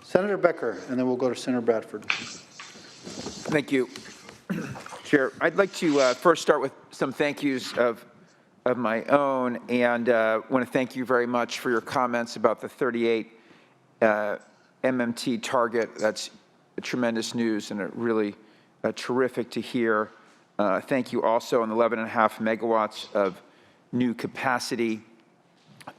Senator Becker, and then we'll go to Senator Bradford. Thank you, Chair. I'd like to first start with some thank yous of my own, and want to thank you very much for your comments about the 38 MMT target. That's tremendous news and really terrific to hear. Thank you also on the 11.5 megawatts of new capacity,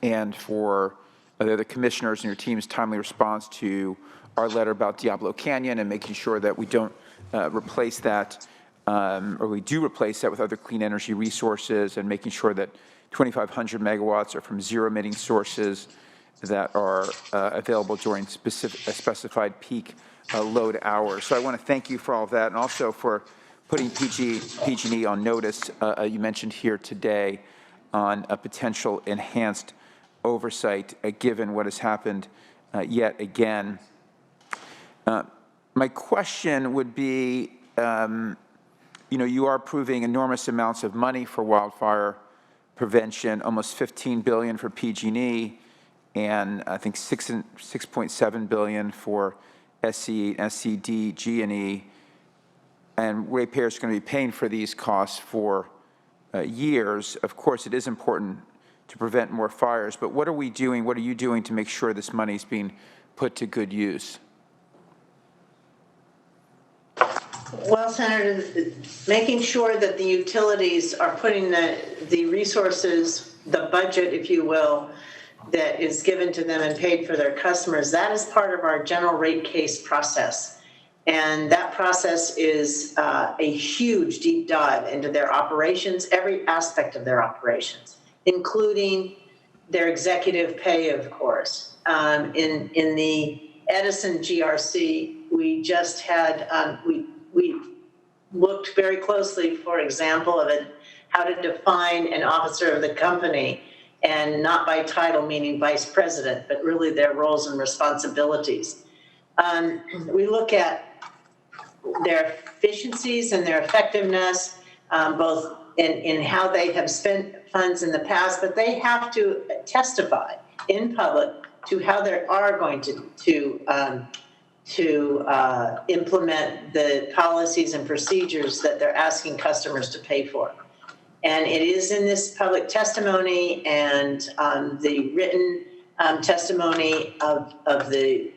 and for the other commissioners and your team's timely response to our letter about Diablo Canyon and making sure that we don't replace that, or we do replace that with other clean energy resources, and making sure that 2,500 megawatts are from zero emitting sources that are available during specified peak load hours. So I want to thank you for all of that, and also for putting PG&E on notice, you mentioned here today, on a potential enhanced oversight given what has happened yet again. My question would be, you are approving enormous amounts of money for wildfire prevention, almost $15 billion for PG&E, and I think $6.7 billion for SC, SCD, G&E, and ratepayers are going to be paying for these costs for years. Of course, it is important to prevent more fires, but what are we doing, what are you doing to make sure this money is being put to good use? Well, Senator, making sure that the utilities are putting the resources, the budget, if you will, that is given to them and paid for their customers, that is part of our general rate case process. And that process is a huge deep dive into their operations, every aspect of their operations, including their executive pay, of course. In the Edison GRC, we just had, we looked very closely, for example, of how to define an officer of the company, and not by title, meaning vice president, but really their roles and responsibilities. We look at their efficiencies and their effectiveness, both in how they have spent funds in the past, but they have to testify in public to how they are going to implement the policies and procedures that they're asking customers to pay for. And it is in this public testimony and the written testimony of the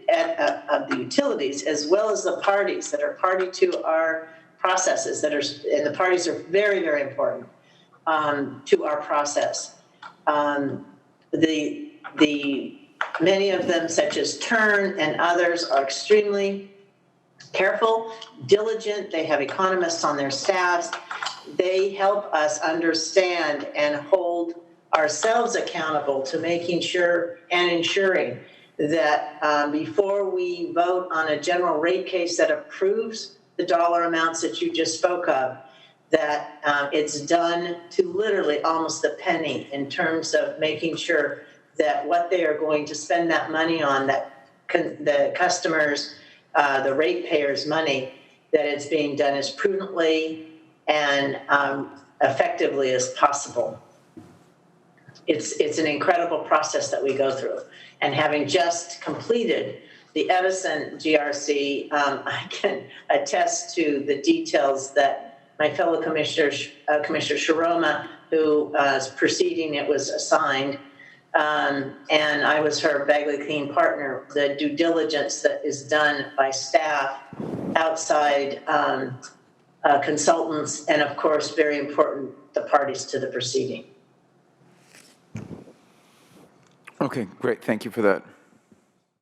utilities, as well as the parties that are party to our processes, and the parties are very, very important to our process. Many of them, such as Turn and others, are extremely careful, diligent. They have economists on their staffs. They help us understand and hold ourselves accountable to making sure and ensuring that before we vote on a general rate case that approves the dollar amounts that you just spoke of, that it's done to literally almost the penny in terms of making sure that what they are going to spend that money on, that the customers, the ratepayers' money, that it's being done as prudently and effectively as possible. It's an incredible process that we go through. And having just completed the Edison GRC, I can attest to the details that my fellow commissioner, Commissioner Sharoma, who was preceding it, was assigned, and I was her Bagley Clean partner, the due diligence that is done by staff, outside consultants, and of course, very important, the parties to the proceeding. Okay, great. Thank you for that.